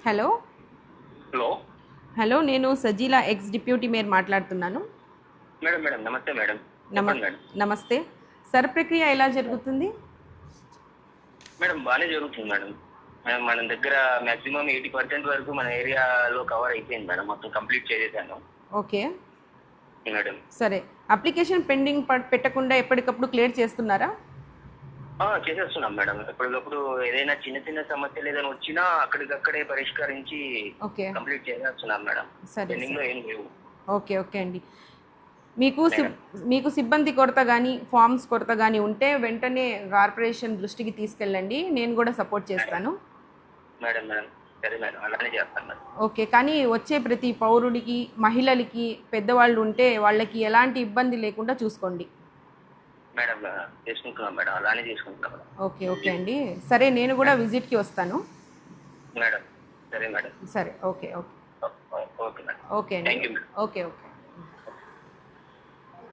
Hello hello hello నేను Sajila X deputy mayor మాట్లాడుతున్నాను. Madam madam నమస్తే మేడం. నమ చెప్పండి మేడం. నమస్తే. సర్ ప్రక్రియ ఎలా జరుగుతుంది? మేడం బాగానే జరుగుతుంది మేడం. మన దగ్గర మాక్సిమం 80% వరకు మన ఏరియాలో కవర్ అయిపోయింది మేడం. మొత్తం కంప్లీట్ చేసేసాను ఓకే, మేడం. సరే. అప్లికేషన్ పెండింగ్ పెట్టకుండా ఎప్పటికప్పుడు క్లియర్ చేస్తున్నారా? చేసేస్తున్నాం మేడం. ఎప్పటికప్పుడు ఏదైనా చిన్న చిన్న సమస్యలు ఏదైనా వచ్చినా అక్కడికక్కడే పరిష్కరించి ఓకే, కంప్లీట్ చేసేస్తున్నాం మేడం. సరే పెండింగ్ లో ఏం లేవు. ఓకే ఓకే అండి. మీకు మేడం. మీకు సిబ్బంది కొరత కానీ ఫామ్స్ కొరత కానీ ఉంటే వెంటనే కార్పొరేషన్ దృష్టికి తీసుకెళ్ళండి, నేను కూడా సపోర్ట్ చేస్తాను. మేడం మేడం సరే మేడం, అలానే చేస్తాను మేడం. ఓకే, కానీ వచ్చే ప్రతి పౌరుడికి, మహిళలకి, పెద్దవాళ్ళు ఉంటే వాళ్ళకి ఎలాంటి ఇబ్బంది లేకుండా చూసుకోండి. మేడం చేసుకుంటున్నాం మేడం, అలానే చేసుకుంటున్నాం మేడం. ఓకే ఓకే అండి, సరే. నేను కూడా విజిట్కి వస్తాను. మేడం సరే మేడం. సరే, okay okay okay madam. Okay అండి. Thank you madam. Okay okay.